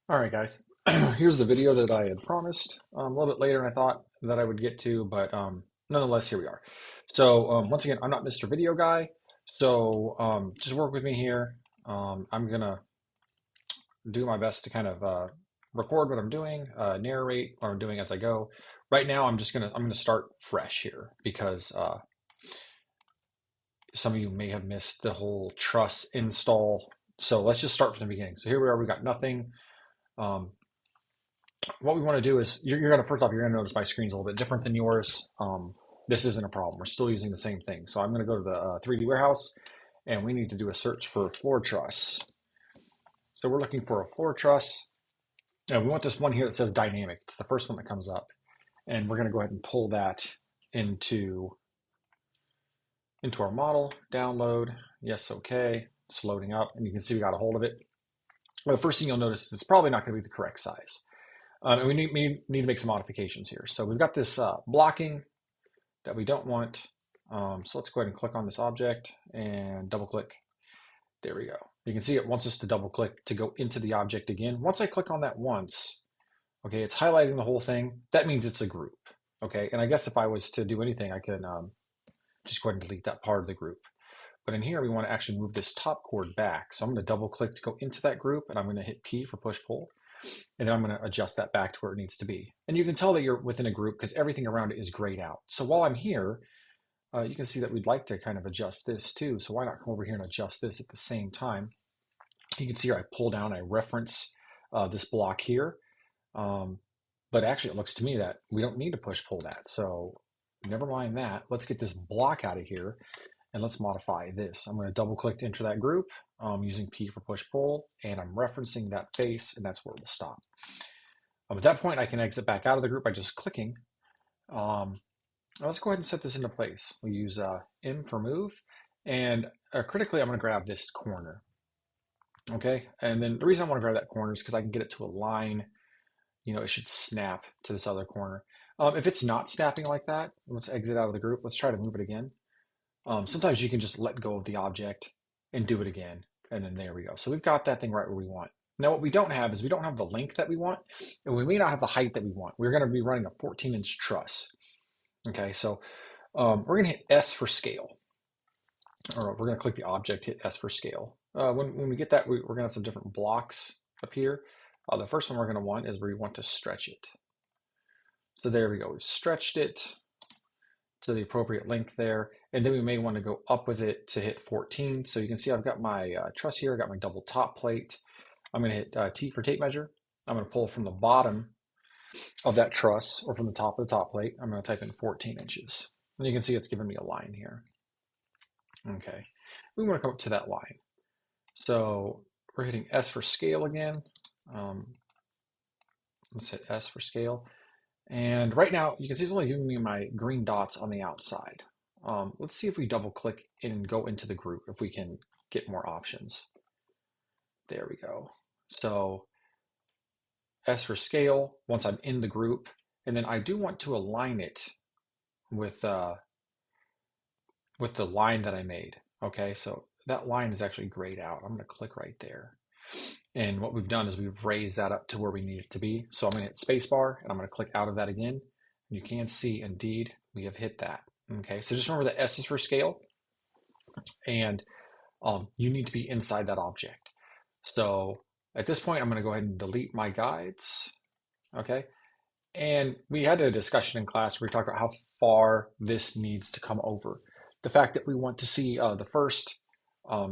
All right, guys. Here's the video that I had promised a little bit later than I thought that I would get to, but nonetheless, here we are. So once again, I'm not Mr. Video Guy, so just work with me here. I'm gonna do my best to kind of record what I'm doing, narrate what I'm doing as I go. Right now, I'm gonna start fresh here because some of you may have missed the whole truss install. So let's just start from the beginning. So here we are. We got nothing. Um, what we want to do is you're going to first off, you're going to notice my screen's a little bit different than yours. This isn't a problem. We're still using the same thing. So I'm going to go to the 3D warehouse and we need to do a search for floor truss. So we're looking for a floor truss. And we want this one here that says dynamic. It's the first one that comes up. And we're going to go ahead and pull that into our model, download. Yes, okay. It's loading up and you can see we got a hold of it. Well, the first thing you'll notice is it's probably not going to be the correct size. And we need to make some modifications here. So we've got this blocking that we don't want. So let's go ahead and click on this object and double click. There we go. You can see it wants us to double click to go into the object again. Once I click on that once, okay, it's highlighting the whole thing. That means it's a group. Okay, and I guess if I was to do anything, I could just go ahead and delete that part of the group. But in here, we want to actually move this top chord back. So I'm going to double click to go into that group, and I'm going to hit P for push pull. And then I'm going to adjust that back to where it needs to be. And you can tell that you're within a group because everything around it is grayed out. So while I'm here, you can see that we'd like to kind of adjust this too. So why not come over here and adjust this at the same time? You can see here I pull down, I reference this block here. But actually, it looks to me that we don't need to push pull that. So never mind that. Let's get this block out of here. And let's modify this. I'm going to double click to enter that group using P for push pull, and I'm referencing that face, and that's where we'll stop. At that point, I can exit back out of the group by just clicking. Let's go ahead and set this into place. We use M for move, and critically, I'm going to grab this corner. Okay, and then the reason I want to grab that corner is because I can get it to align. You know, it should snap to this other corner. If it's not snapping like that, let's exit out of the group. Let's try to move it again. Sometimes you can just let go of the object and do it again. And then there we go. So we've got that thing right where we want. Now what we don't have is we don't have the length that we want, and we may not have the height that we want. We're going to be running a 14-inch truss. Okay, so we're going to hit S for scale. Or we're going to click the object, hit S for scale. When we get that, we're going to have some different blocks up here. The first one we're going to want is where we want to stretch it. So there we go. We've stretched it to the appropriate length there. And then we may want to go up with it to hit 14. So you can see I've got my truss here. I got my double top plate. I'm going to hit T for tape measure. I'm going to pull from the bottom of that truss or from the top of the top plate. I'm going to type in 14 inches. And you can see it's giving me a line here. Okay. We want to come up to that line. So we're hitting S for scale again. Let's hit S for scale. And right now, you can see it's only giving me my green dots on the outside. Let's see if we double click and go into the group, if we can get more options. There we go. So S for scale, once I'm in the group, and then I do want to align it with the line that I made. Okay, so that line is actually grayed out. I'm going to click right there. And what we've done is we've raised that up to where we need it to be. So I'm going to hit spacebar and I'm going to click out of that again. You can see indeed we have hit that. Okay, so just remember that S is for scale, and you need to be inside that object. So at this point, I'm going to go ahead and delete my guides. Okay, and we had a discussion in class where we talked about how far this needs to come over. The fact that we want to see the first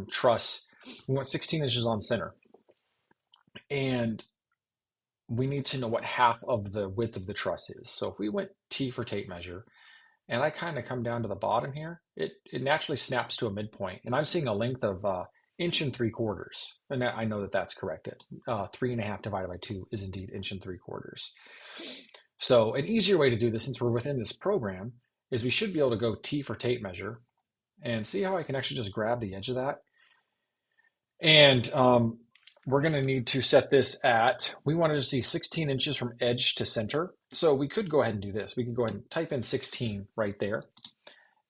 truss, we want 16 inches on center. And we need to know what half of the width of the truss is. So if we went T for tape measure, and I kind of come down to the bottom here, it naturally snaps to a midpoint. And I'm seeing a length of 1.75 inches. And I know that that's correct. 3.5 divided by 2 is indeed 1.75 inches. So an easier way to do this, since we're within this program, is we should be able to go T for tape measure and see how I can actually just grab the edge of that. And we're going to need to set this at, we wanted to see 16 inches from edge to center. So we could go ahead and do this. We can go ahead and type in 16 right there.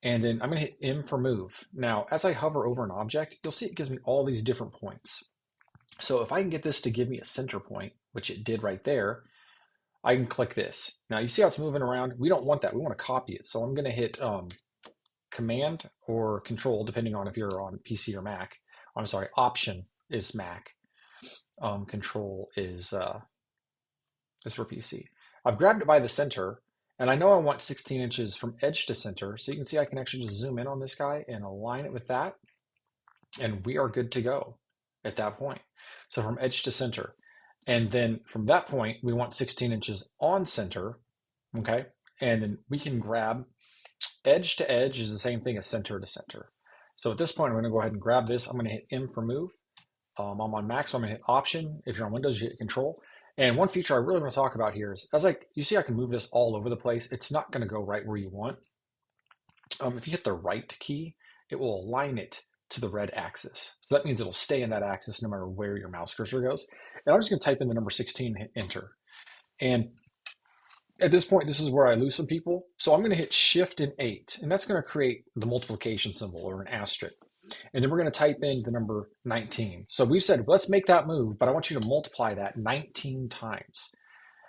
And then I'm going to hit M for move. Now, as I hover over an object, you'll see it gives me all these different points. So if I can get this to give me a center point, which it did right there, I can click this. Now you see how it's moving around? We don't want that. We want to copy it. So I'm going to hit Command or Control, depending on if you're on PC or Mac. I'm sorry, Option is Mac. Control is for PC. I've grabbed it by the center, and I know I want 16 inches from edge to center. So you can see I can actually just zoom in on this guy and align it with that, and we are good to go at that point. So from edge to center. And then from that point, we want 16 inches on center, okay? And then we can grab edge to edge is the same thing as center to center. So at this point, I'm gonna go ahead and grab this. I'm gonna hit M for move. I'm on Mac, so I'm gonna hit Option. If you're on Windows, you hit Control. And one feature I really want to talk about here is, you see I can move this all over the place. It's not gonna go right where you want. If you hit the right key, it will align it to the red axis. So that means it'll stay in that axis no matter where your mouse cursor goes. And I'm just gonna type in the number 16 and hit enter. And at this point, this is where I lose some people. So I'm gonna hit Shift and 8, and that's gonna create the multiplication symbol or an asterisk. And then we're gonna type in the number 19. So we said, let's make that move, but I want you to multiply that 19 times.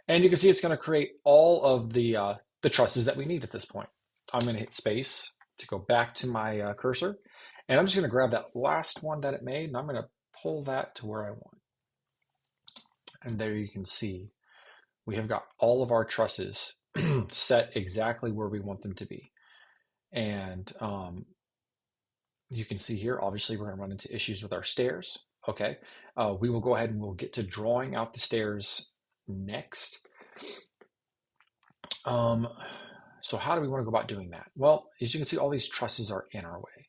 And you can see it's gonna create all of the trusses that we need at this point. I'm gonna hit space to go back to my cursor. And I'm just gonna grab that last one that it made, and I'm gonna pull that to where I want. And there you can see we have got all of our trusses set exactly where we want them to be. And you can see here, obviously we're gonna run into issues with our stairs. Okay, we will go ahead and we'll get to drawing out the stairs next. So how do we want to go about doing that? Well, as you can see, all these trusses are in our way.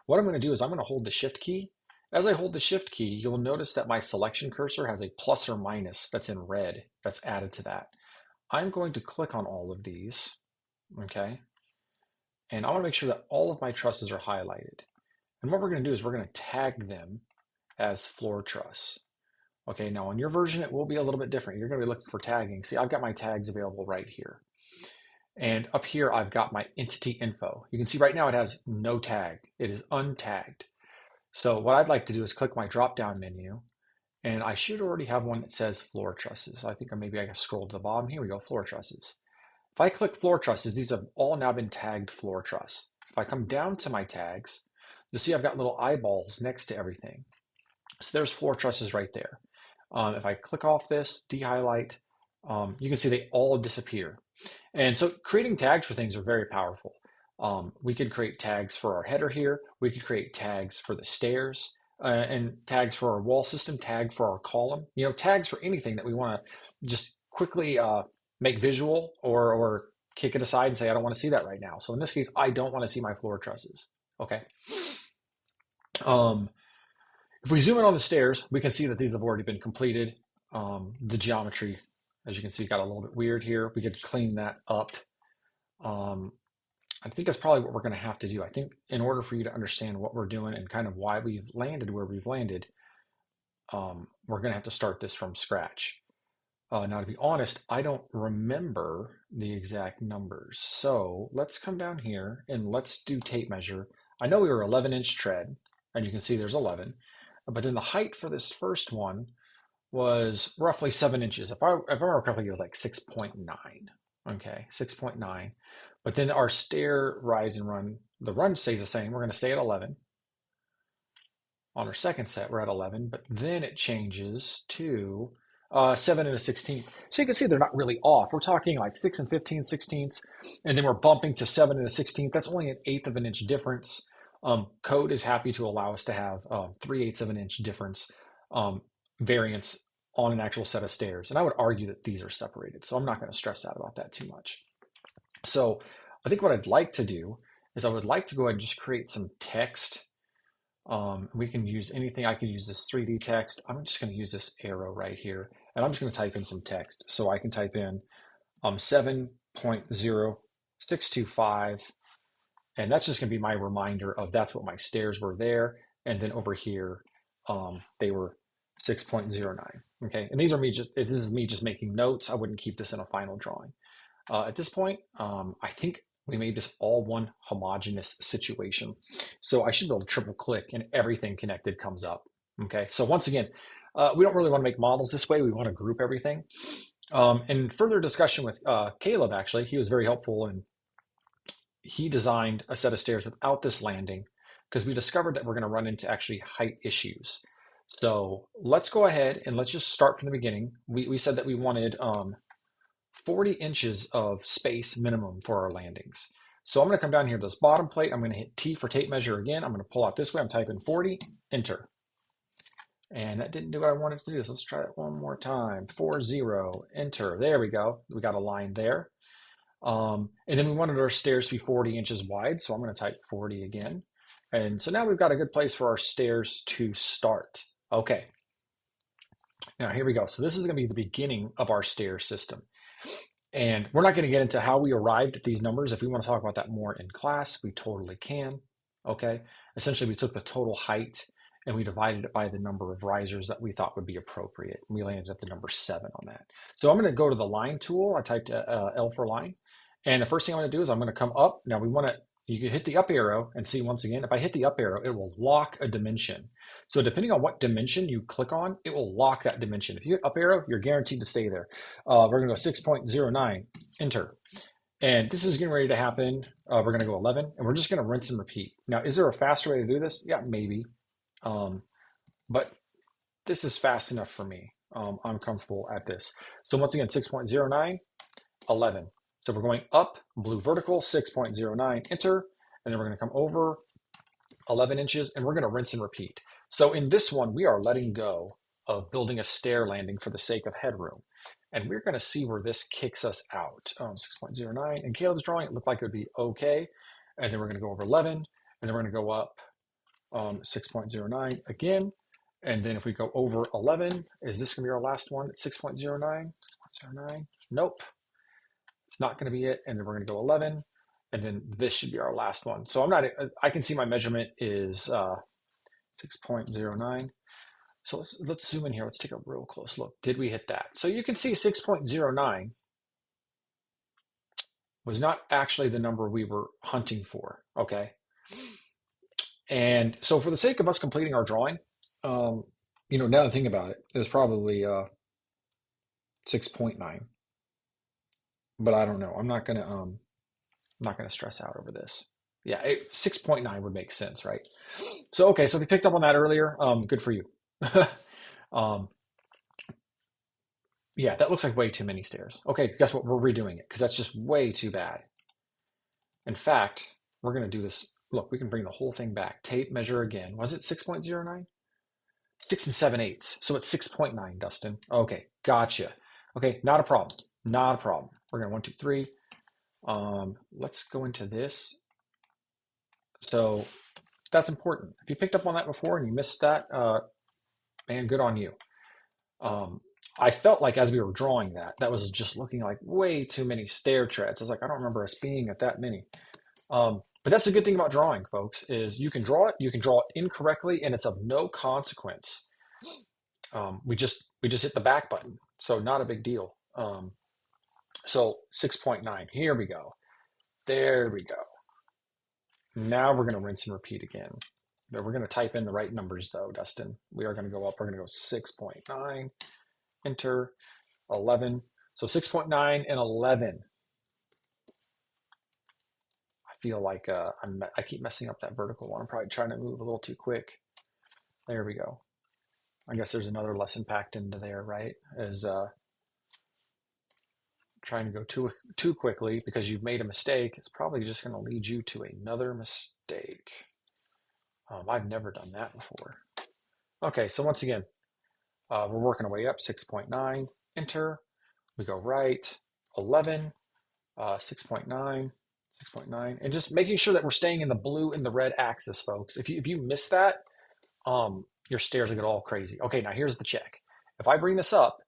What I'm going to do is I'm going to hold the Shift key. As I hold the Shift key, you'll notice that my selection cursor has a plus or minus that's in red that's added to that. I'm going to click on all of these, okay? And I want to make sure that all of my trusses are highlighted. And what we're going to do is we're going to tag them as floor truss. Okay, now on your version, it will be a little bit different. You're going to be looking for tagging. See, I've got my tags available right here. And up here, I've got my entity info. You can see right now it has no tag. It is untagged. So what I'd like to do is click my drop-down menu, and I should already have one that says floor trusses. I think maybe I can scroll to the bottom. Here we go, floor trusses. If I click floor trusses, these have all now been tagged floor truss. If I come down to my tags, you'll see I've got little eyeballs next to everything. So there's floor trusses right there. If I click off this, de-highlight, you can see they all disappear. And so creating tags for things are very powerful. We could create tags for our header here. We could create tags for the stairs and tags for our wall system, tag for our column, tags for anything that we want to just quickly make visual or kick it aside and say, I don't want to see that right now. So in this case, I don't want to see my floor trusses. Okay. If we zoom in on the stairs, we can see that these have already been completed. The geometry, as you can see, got a little bit weird here. We could clean that up. I think that's probably what we're going to have to do. I think in order for you to understand what we're doing and kind of why we've landed where we've landed, we're going to have to start this from scratch. Now, to be honest, I don't remember the exact numbers. So let's come down here and let's do tape measure. I know we were 11-inch tread, and you can see there's 11. But then the height for this first one was roughly 7 inches. If I remember correctly, it was like 6.9. Okay, 6.9. But then our stair rise and run, the run stays the same. We're going to stay at 11. On our second set, we're at 11, but then it changes to 7 and a 16th. So you can see they're not really off. We're talking like 6 and 15 sixteenths, and then we're bumping to 7 and a 16th. That's only an 1/8 of an inch difference. Code is happy to allow us to have 3/8 of an inch difference variance on an actual set of stairs. And I would argue that these are separated, so I'm not going to stress out about that too much. So I think what I'd like to do is I would like to go ahead and just create some text. We can use anything. I could use this 3D text. I'm just going to use this arrow right here, and I'm just going to type in some text. So I can type in 7.0625, and that's just going to be my reminder of that's what my stairs were there. And then over here, they were 6.09. Okay, and this is me just making notes. I wouldn't keep this in a final drawing. At this point, I think we made this all one homogeneous situation. So I should be able to triple click and everything connected comes up. Okay, so once again, We don't really want to make models this way. We want to group everything. In further discussion with Caleb, actually, he was very helpful, and he designed a set of stairs without this landing because we discovered that we're going to run into actually height issues. So let's go ahead and let's just start from the beginning. We said that we wanted 40 inches of space minimum for our landings. So I'm going to come down here to this bottom plate. I'm going to hit T for tape measure again. I'm going to pull out this way. I'm typing 40, enter. And that didn't do what I wanted to do. So let's try that one more time. 40, enter. There we go. We got a line there. And then we wanted our stairs to be 40 inches wide. So I'm going to type 40 again. And so now we've got a good place for our stairs to start. Okay. Now here we go. So this is going to be the beginning of our stair system. And we're not going to get into how we arrived at these numbers. If we want to talk about that more in class, we totally can. Okay. Essentially, we took the total height and we divided it by the number of risers that we thought would be appropriate. And we landed at the number 7 on that. So I'm going to go to the line tool. I typed L for line. And the first thing I'm going to do is I'm going to come up. Now we want to, you can hit the up arrow and see once again, if I hit the up arrow, it will lock a dimension. So depending on what dimension you click on, it will lock that dimension. If you hit up arrow, you're guaranteed to stay there. We're going to go 6.09, enter. And this is getting ready to happen. We're going to go 11, and we're just going to rinse and repeat. Now, is there a faster way to do this? Yeah, maybe. But this is fast enough for me. I'm comfortable at this. So once again, 6.09, 11. So we're going up, blue vertical, 6.09, enter, and then we're going to come over 11 inches, and we're going to rinse and repeat. So in this one, we are letting go of building a stair landing for the sake of headroom. And we're going to see where this kicks us out. 6.09, in Caleb's drawing, it looked like it would be okay. And then we're going to go over 11, and then we're going to go up 6.09 again. And then if we go over 11, is this going to be our last one at 6.09? 6.09? Nope. It's not going to be it. And then we're going to go 11. And then this should be our last one. So I can see my measurement is 6.09. So let's zoom in here. Let's take a real close look. Did we hit that? So you can see 6.09 was not actually the number we were hunting for. Okay. And so for the sake of us completing our drawing, now that I think about it, it was probably 6.9. But I don't know. I'm not gonna stress out over this. Yeah, 6.9 would make sense, right? So okay, so if you picked up on that earlier, good for you. Yeah, that looks like way too many stairs. Okay, guess what? We're redoing it because that's just way too bad. In fact, we're gonna do this. Look, we can bring the whole thing back. Tape measure again. Was it 6.09? 6 and 7/8. So it's 6.9, Dustin. Okay, gotcha. Okay, not a problem. Not a problem. We're going to 1, 2, 3. Let's go into this. So that's important. If you picked up on that before and you missed that, man, good on you. I felt like as we were drawing that was just looking like way too many stair treads. I was like, I don't remember us being at that many. But that's the good thing about drawing, folks, is you can draw it incorrectly, and it's of no consequence. We just hit the back button, so not a big deal. So 6.9, here we go. There we go. Now we're going to rinse and repeat again. But we're going to type in the right numbers though, Dustin. We are going to go up. We're going to go 6.9, enter, 11. So 6.9 and 11. I feel like I keep messing up that vertical one. I'm probably trying to move a little too quick. There we go. I guess there's another lesson packed into there, right? As trying to go too quickly because you've made a mistake, it's probably just going to lead you to another mistake. I've never done that before. Okay, so once again, we're working our way up, 6.9, enter. We go right, 11, 6.9, 6.9, and just making sure that we're staying in the blue and the red axis, folks. If you miss that, your stairs will get all crazy. Okay, now here's the check. If I bring this up,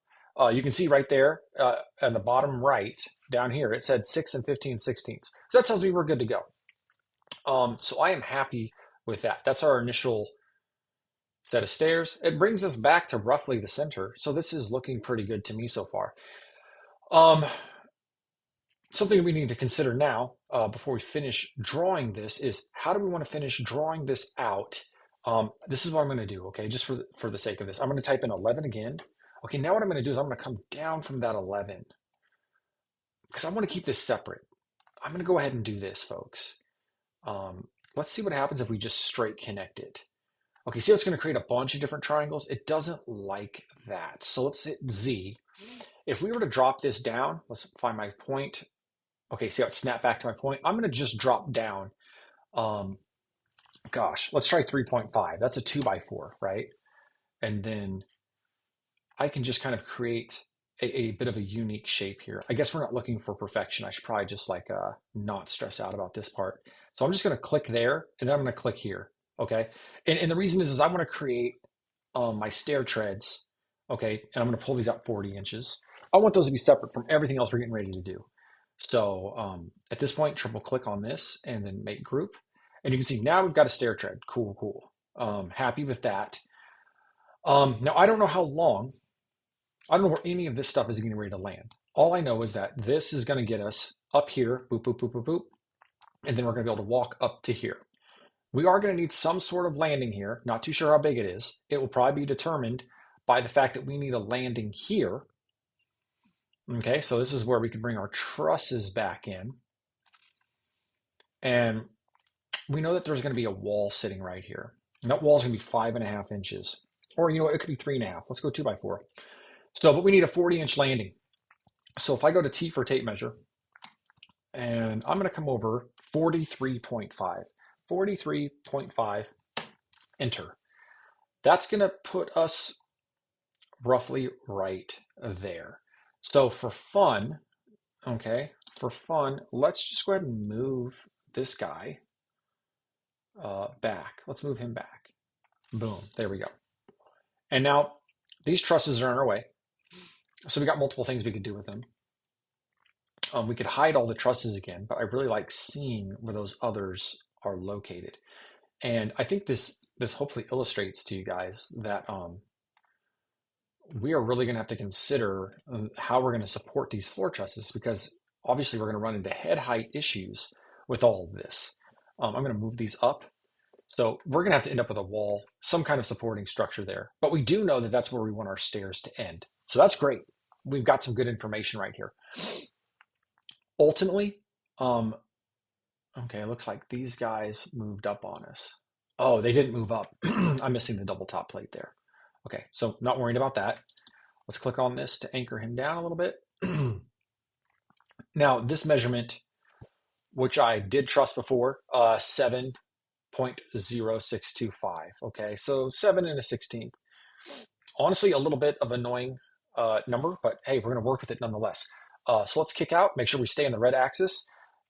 you can see right there at the bottom right down here, it said 6 and 15/16. So that tells me we're good to go. So I am happy with that. That's our initial set of stairs. It brings us back to roughly the center. So this is looking pretty good to me so far. Something we need to consider now before we finish drawing this is how do we want to finish drawing this out This is what I'm going to do, okay? Just for the sake of this, I'm going to type in 11 again. Okay, now what I'm going to do is I'm going to come down from that 11 because I want to keep this separate. I'm going to go ahead and do this, folks. Let's see what happens if we just straight connect it. Okay, see how it's going to create a bunch of different triangles? It doesn't like that. So let's hit Z. If we were to drop this down, let's find my point. Okay, see how it snapped back to my point? I'm going to just drop down. Um, Gosh, let's try 3.5. That's a 2 by 4, right? And then I can just kind of create a bit of a unique shape here. I guess we're not looking for perfection. I should probably just like not stress out about this part. So I'm just going to click there, and then I'm going to click here. Okay. And the reason is I want to create my stair treads. Okay. And I'm going to pull these out 40 inches. I want those to be separate from everything else we're getting ready to do. So at this point, triple click on this and then make group. And you can see now we've got a stair tread. Cool, cool. Happy with that. Now, I don't know how long, I don't know where any of this stuff is getting ready to land. All I know is that this is going to get us up here, boop, boop, boop, boop, boop. And then we're going to be able to walk up to here. We are going to need some sort of landing here. Not too sure how big it is. It will probably be determined by the fact that we need a landing here. Okay, so this is where we can bring our trusses back in. And we know that there's going to be a wall sitting right here. And that wall is going to be 5.5 inches. Or you know what, it could be 3.5. Let's go 2 by 4. So, but we need a 40-inch landing. So if I go to T for tape measure, and I'm going to come over 43.5. 43.5, enter. That's going to put us roughly right there. So for fun, okay, for fun, let's just go ahead and move this guy back. Let's move him back. Boom, there we go. And now these trusses are in our way. So we got multiple things we could do with them. We could hide all the trusses again, but I really like seeing where those others are located. And I think this hopefully illustrates to you guys that we are really going to have to consider how we're going to support these floor trusses, because obviously we're going to run into head height issues with all of this. I'm going to move these up. So we're going to have to end up with a wall, some kind of supporting structure there. But we do know that that's where we want our stairs to end. So that's great. We've got some good information right here. Ultimately, okay, it looks like these guys moved up on us. Oh, they didn't move up. I'm missing the double top plate there. Okay, so not worried about that. Let's click on this to anchor him down a little bit. Now, this measurement, which I did trust before, 7.0625. Okay, so 7 and a 16th. Honestly, a little bit of annoying number, but hey, we're going to work with it nonetheless. So let's kick out, make sure we stay in the red axis.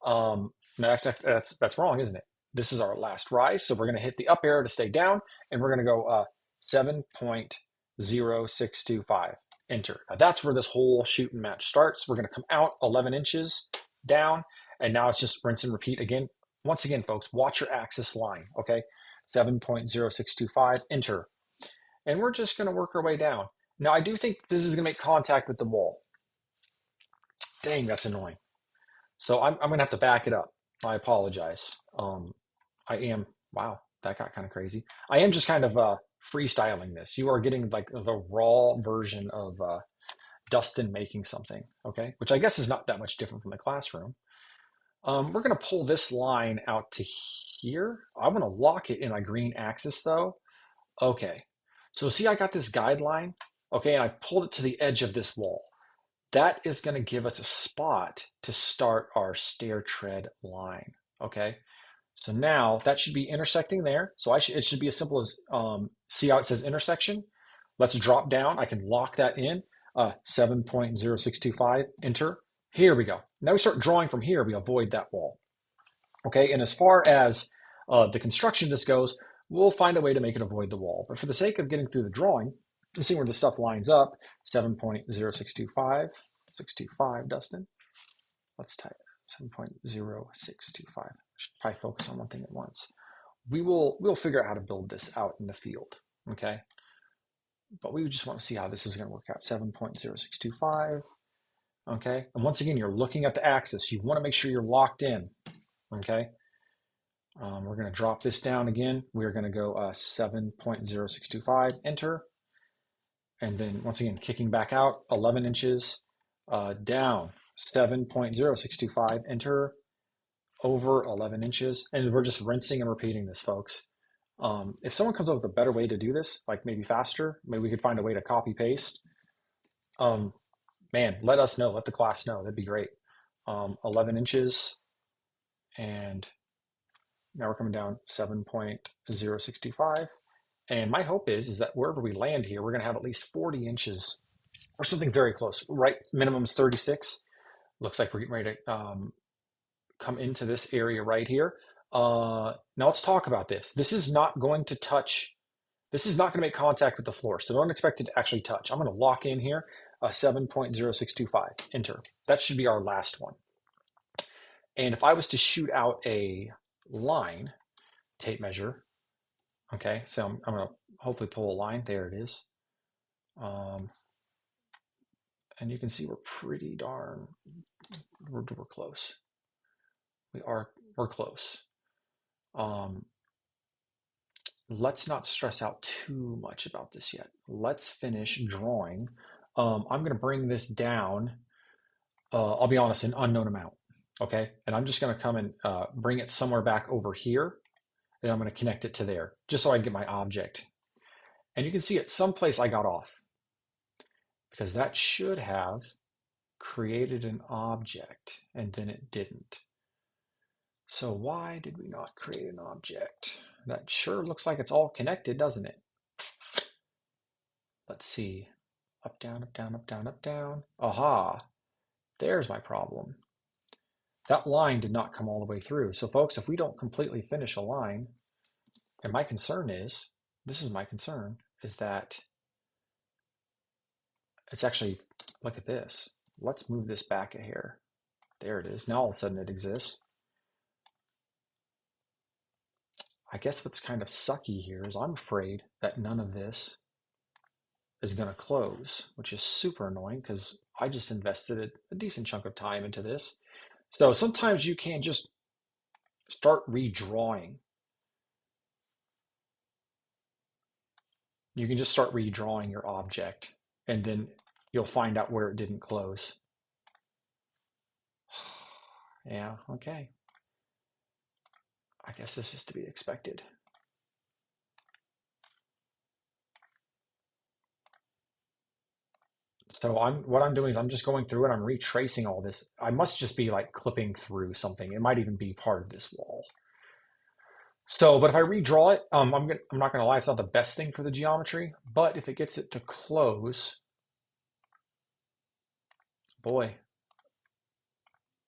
No, that's wrong, isn't it? This is our last rise, so we're going to hit the up arrow to stay down, and we're going to go 7.0625. Enter. Now that's where this whole shoot and match starts. We're going to come out 11 inches down, and now it's just rinse and repeat again. Once again, folks, watch your axis line, okay? 7.0625, enter. And we're just going to work our way down. Now, I do think this is going to make contact with the wall. Dang, that's annoying. So I'm going to have to back it up. I apologize. Wow, that got kind of crazy. I am just kind of freestyling this. You are getting like the raw version of Dustin making something, okay? Which I guess is not that much different from the classroom. We're going to pull this line out to here. I want to lock it in my green axis though. Okay, so see I got this guideline, okay, and I pulled it to the edge of this wall. That is going to give us a spot to start our stair tread line, okay? So now that should be intersecting there. So it should be as simple as, see how it says intersection? Let's drop down. I can lock that in, 7.0625, enter. Here we go. Now we start drawing from here. We avoid that wall, okay? And as far as the construction of this goes, we'll find a way to make it avoid the wall. But for the sake of getting through the drawing, and seeing where the stuff lines up, 7.0625, 625, Dustin. Let's type 7.0625. Should probably focus on one thing at once. We'll figure out how to build this out in the field, okay? But we just want to see how this is going to work out. 7.0625, okay? And once again, you're looking at the axis. You want to make sure you're locked in, okay? We're going to drop this down again. We're going to go 7.0625, enter. And then once again, kicking back out 11 inches, down 7.0625, enter, over 11 inches. And we're just rinsing and repeating this, folks. If someone comes up with a better way to do this, like maybe faster, maybe we could find a way to copy paste. Man, let us know, let the class know. That'd be great. 11 inches, and now we're coming down 7.0625. And my hope is that wherever we land here, we're going to have at least 40 inches or something very close. Right, minimum is 36. Looks like we're getting ready to come into this area right here. Now let's talk about this. This is not going to touch. This is not going to make contact with the floor, so don't expect it to actually touch. I'm going to lock in here, 7.0625, enter. That should be our last one. And if I was to shoot out a line, tape measure, okay, so I'm going to hopefully pull a line. There it is. And you can see we're pretty darn, we're close. We're close. Let's not stress out too much about this yet. Let's finish drawing. I'm going to bring this down, I'll be honest, an unknown amount, okay? And I'm just going to come and bring it somewhere back over here, and I'm going to connect it to there, just so I can get my object. And you can see at some place I got off, because that should have created an object, and then it didn't. So why did we not create an object? That sure looks like it's all connected, doesn't it? Let's see. Up, down, up, down, up, down, up, down. Aha, there's my problem. That line did not come all the way through. So folks, if we don't completely finish a line, and my concern is, this is my concern, is that it's actually, look at this. Let's move this back a hair. There it is. Now all of a sudden it exists. I guess what's kind of sucky here is I'm afraid that none of this is going to close, which is super annoying because I just invested a decent chunk of time into this. So sometimes you can't just start redrawing. You can just start redrawing your object, and then you'll find out where it didn't close. Yeah, okay. I guess this is to be expected. So what I'm doing is I'm just going through and I'm retracing all this. I must just be like clipping through something. It might even be part of this wall. So, but if I redraw it, I'm not gonna lie, it's not the best thing for the geometry, but if it gets it to close, boy,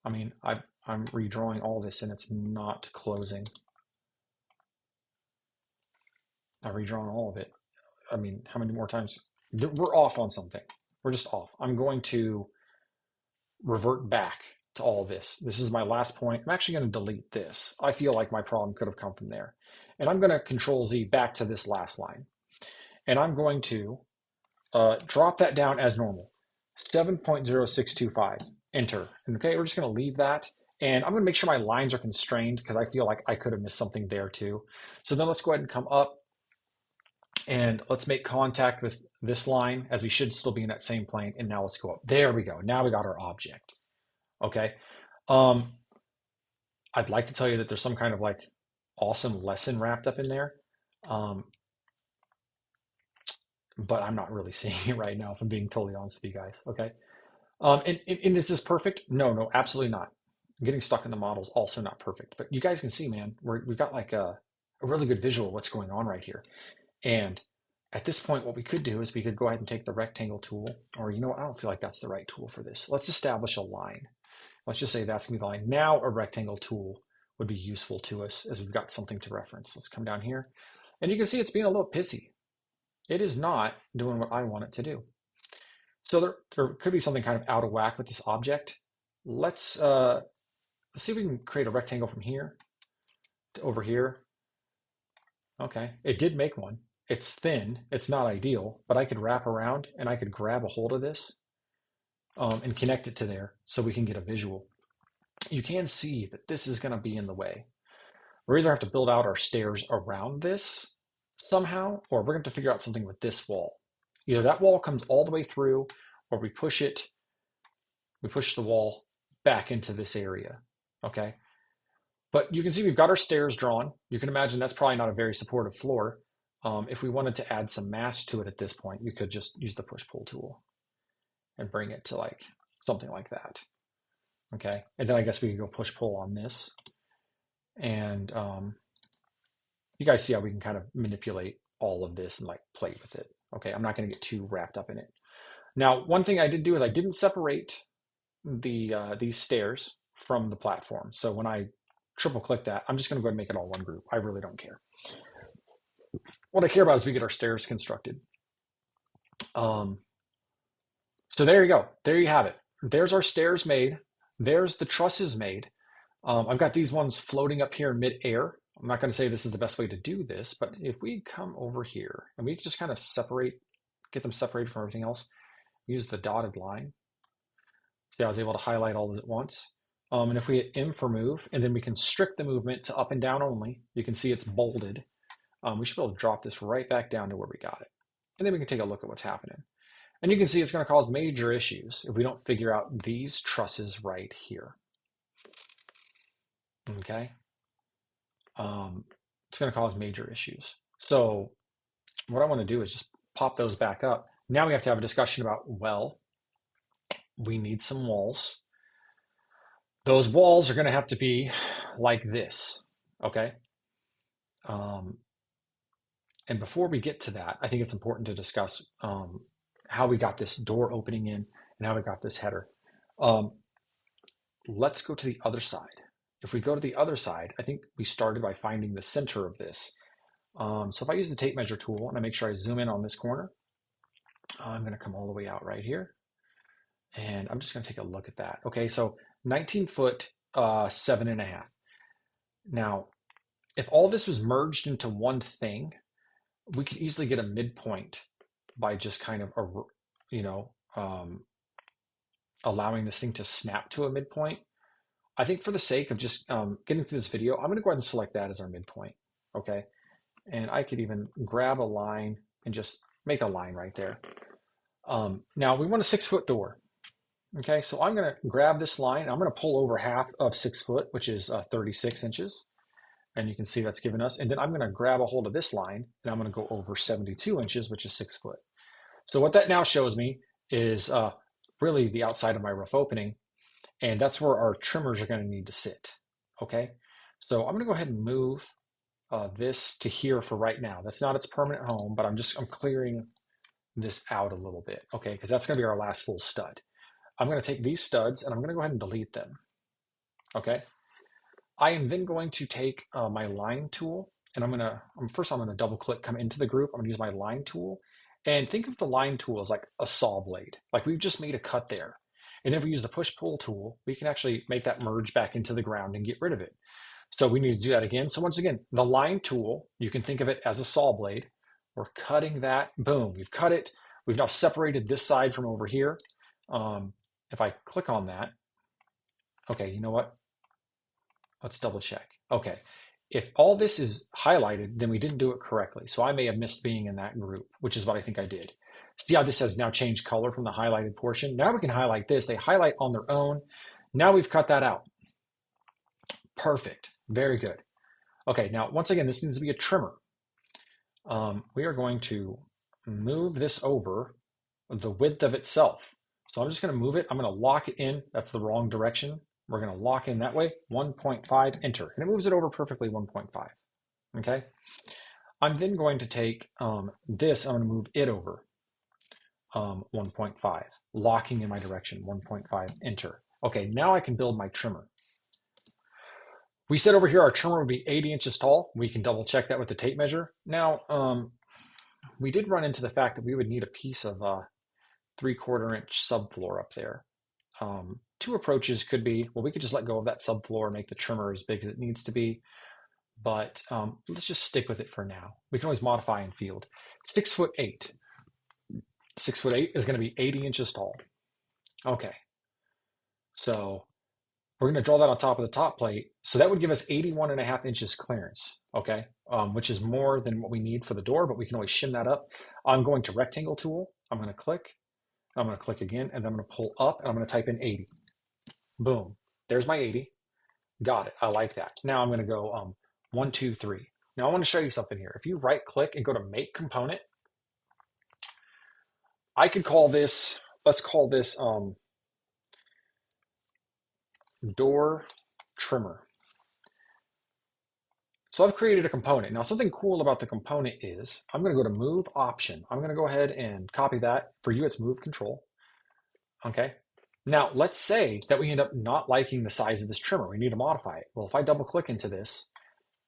I mean, I'm redrawing all this and it's not closing. I'm redrawing all of it. I mean, how many more times? We're off on something. We're just off. I'm going to revert back to all this. This is my last point. I'm actually going to delete this. I feel like my problem could have come from there. And I'm going to Control Z back to this last line. And I'm going to drop that down as normal. 7.0625, enter. Okay, we're just going to leave that. And I'm going to make sure my lines are constrained because I feel like I could have missed something there too. So then let's go ahead and come up and let's make contact with this line as we should still be in that same plane. And now let's go up. There we go. Now we got our object. Okay. I'd like to tell you that there's some kind of like awesome lesson wrapped up in there. But I'm not really seeing it right now, if I'm being totally honest with you guys. Okay. And is this perfect? No, absolutely not. Getting stuck in the model is also not perfect. But you guys can see, man, we've got like a really good visual of what's going on right here. And at this point, what we could do is we could go ahead and take the rectangle tool, or you know what, I don't feel like that's the right tool for this. Let's establish a line. Let's just say that's gonna be the line. Now a rectangle tool would be useful to us as we've got something to reference. Let's come down here. And you can see it's being a little pissy. It is not doing what I want it to do. So there could be something kind of out of whack with this object. Let's see if we can create a rectangle from here to over here. Okay, it did make one. It's thin, it's not ideal, but I could wrap around and I could grab a hold of this and connect it to there so we can get a visual. You can see that this is going to be in the way. We're either have to build out our stairs around this somehow, or we're going to have to figure out something with this wall. Either that wall comes all the way through, or we push the wall back into this area, okay? But you can see we've got our stairs drawn. You can imagine that's probably not a very supportive floor. If we wanted to add some mass to it at this point, you could just use the push-pull tool and bring it to like something like that, okay? And then I guess we could go push-pull on this. And you guys see how we can kind of manipulate all of this and like play with it. Okay, I'm not going to get too wrapped up in it. Now, one thing I did do is I didn't separate these stairs from the platform. So when I triple click that, I'm just going to go ahead and make it all one group. I really don't care. What I care about is we get our stairs constructed. So there you go. There you have it. There's our stairs made. There's the trusses made. I've got these ones floating up here in mid-air. I'm not going to say this is the best way to do this, but if we come over here and we just kind of get them separated from everything else, use the dotted line. See, I was able to highlight all of it at once. And if we hit M for move, and then we constrict the movement to up and down only, you can see it's bolded. We should be able to drop this right back down to where we got it. And then we can take a look at what's happening. And you can see it's going to cause major issues if we don't figure out these trusses right here. Okay. It's going to cause major issues. So what I want to do is just pop those back up. Now we have to have a discussion about, well, we need some walls. Those walls are going to have to be like this, okay? And before we get to that, I think it's important to discuss how we got this door opening in and how we got this header. Let's go to the other side. If we go to the other side, I think we started by finding the center of this. So if I use the tape measure tool and I make sure I zoom in on this corner, I'm going to come all the way out right here. And I'm just going to take a look at that. Okay, so 19 foot, 7.5. Now, if all this was merged into one thing, we could easily get a midpoint by just kind of, allowing this thing to snap to a midpoint. I think for the sake of just getting through this video, I'm going to go ahead and select that as our midpoint, okay? And I could even grab a line and just make a line right there. Now, we want a 6-foot door, okay? So I'm going to grab this line. I'm going to pull over half of 6 foot, which is 36 inches. And you can see that's given us. And then I'm going to grab a hold of this line, and I'm going to go over 72 inches, which is 6 foot. So what that now shows me is really the outside of my roof opening. And that's where our trimmers are going to need to sit, okay? So I'm going to go ahead and move this to here for right now. That's not its permanent home, but I'm clearing this out a little bit, okay? Because that's going to be our last full stud. I'm going to take these studs and I'm going to go ahead and delete them, okay? I am then going to take my line tool, and I'm going to double click, come into the group. I'm going to use my line tool, and think of the line tool as like a saw blade. Like we've just made a cut there. And if we use the push-pull tool, we can actually make that merge back into the ground and get rid of it. So we need to do that again. So once again, the line tool, you can think of it as a saw blade. We're cutting that, boom, we've cut it. We've now separated this side from over here. If I click on that, okay, you know what? Let's double check. Okay, if all this is highlighted, then we didn't do it correctly. So I may have missed being in that group, which is what I think I did. See how this has now changed color from the highlighted portion? Now we can highlight this. They highlight on their own. Now we've cut that out. Perfect. Very good. Okay, now once again, this needs to be a trimmer. We are going to move this over the width of itself. So I'm just going to move it. I'm going to lock it in. That's the wrong direction. We're going to lock in that way, 1.5, enter. And it moves it over perfectly 1.5, okay? I'm then going to take this, I'm going to move it over 1.5, locking in my direction, 1.5, enter. Okay, now I can build my trimmer. We said over here our trimmer would be 80 inches tall. We can double check that with the tape measure. Now, we did run into the fact that we would need a piece of 3/4 inch subfloor up there. Two approaches could be, well, we could just let go of that subfloor and make the trimmer as big as it needs to be, but let's just stick with it for now. We can always modify in field. 6'8". 6'8" is going to be 80 inches tall. Okay, so We're going to draw that on top of the top plate. So that would give us 81.5 inches clearance, okay? Which is more than what we need for the door, but we can always shim that up. I'm going to rectangle tool. I'm going to click. I'm going to click again, and then I'm going to pull up, and I'm going to type in 80. Boom. There's my 80. Got it. I like that. Now I'm going to go 1, 2, 3. Now I want to show you something here. If you right click and go to make component, I could call this, let's call this door trimmer. So I've created a component. Now something cool about the component is I'm going to go to move option. I'm going to go ahead and copy that. For you, it's move control. Okay. Now let's say that we end up not liking the size of this trimmer. We need to modify it. Well, if I double click into this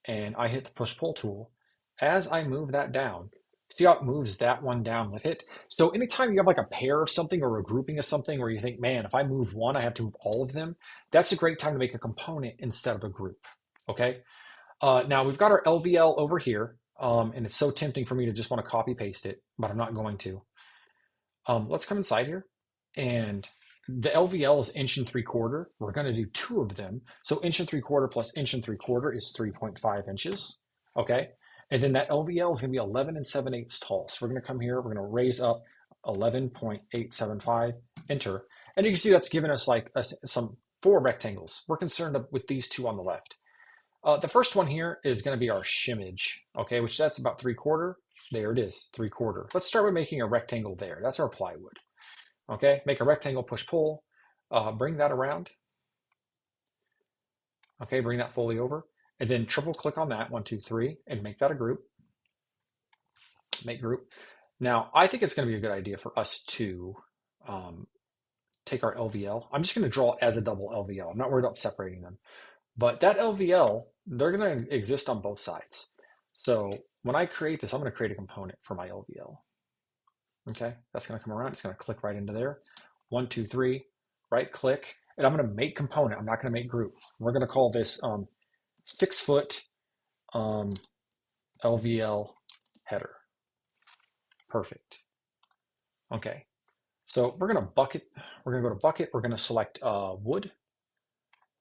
and I hit the push pull tool, as I move that down, see how it moves that one down with it? So anytime you have like a pair of something or a grouping of something where you think, man, if I move one, I have to move all of them, that's a great time to make a component instead of a group. Okay. Now we've got our LVL over here, and it's so tempting for me to just want to copy paste it, but I'm not going to. Let's come inside here, and the LVL is 1.75 inches. We're going to do 2 of them. So 1.75 inches plus 1.75 inches is 3.5 inches. Okay. And then that LVL is going to be 11 7/8 tall. So we're going to come here, we're going to raise up 11.875, enter. And you can see that's given us like some 4 rectangles. We're concerned with these 2 on the left. The first one here is going to be our shimmage, okay, which that's about 3/4. There it is, 3/4. Let's start with making a rectangle there. That's our plywood. Okay, make a rectangle, push pull, bring that around. Okay, bring that fully over, and then triple click on that, 1, 2, 3, and make that a group. Make group. Now, I think it's going to be a good idea for us to take our LVL. I'm just going to draw it as a double LVL. I'm not worried about separating them. But that LVL, they're going to exist on both sides. So when I create this, I'm going to create a component for my LVL. Okay, that's going to come around. It's going to click right into there. 1, 2, 3, right click, and I'm going to make component. I'm not going to make group. We're going to call this 6 foot LVL header. Perfect. Okay, so we're going to bucket. We're going to go to bucket. We're going to select wood,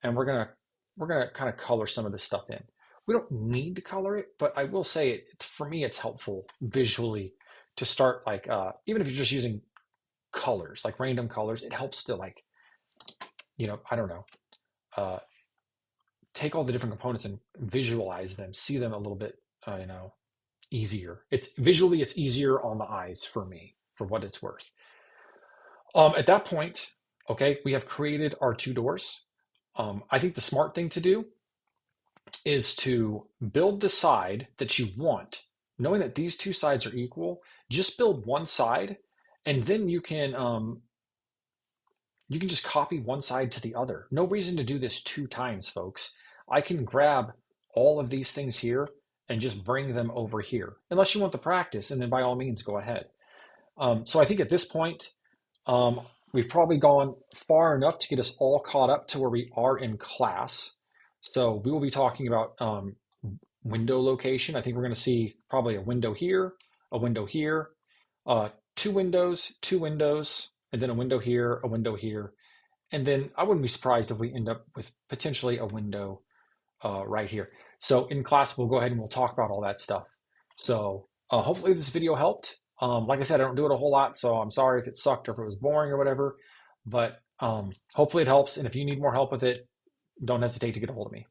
and we're going to kind of color some of this stuff in. We don't need to color it, but I will say for me, it's helpful visually to start like, even if you're just using colors, like random colors, it helps to like, I don't know, take all the different components and visualize them, see them a little bit, easier. It's easier on the eyes for me, for what it's worth. At that point, okay, we have created our 2 doors. I think the smart thing to do is to build the side that you want, knowing that these 2 sides are equal. Just build one side, and then you can just copy one side to the other. No reason to do this 2 times, folks. I can grab all of these things here and just bring them over here, unless you want the practice, and then by all means go ahead. So I think at this point, we've probably gone far enough to get us all caught up to where we are in class. So we will be talking about window location. I think we're going to see probably a window here, 2 windows, 2 windows, and then a window here, a window here. And then I wouldn't be surprised if we end up with potentially a window right here. So in class, we'll go ahead and we'll talk about all that stuff. So hopefully this video helped. Like I said, I don't do it a whole lot, so I'm sorry if it sucked or if it was boring or whatever, but hopefully it helps. And if you need more help with it, don't hesitate to get a hold of me.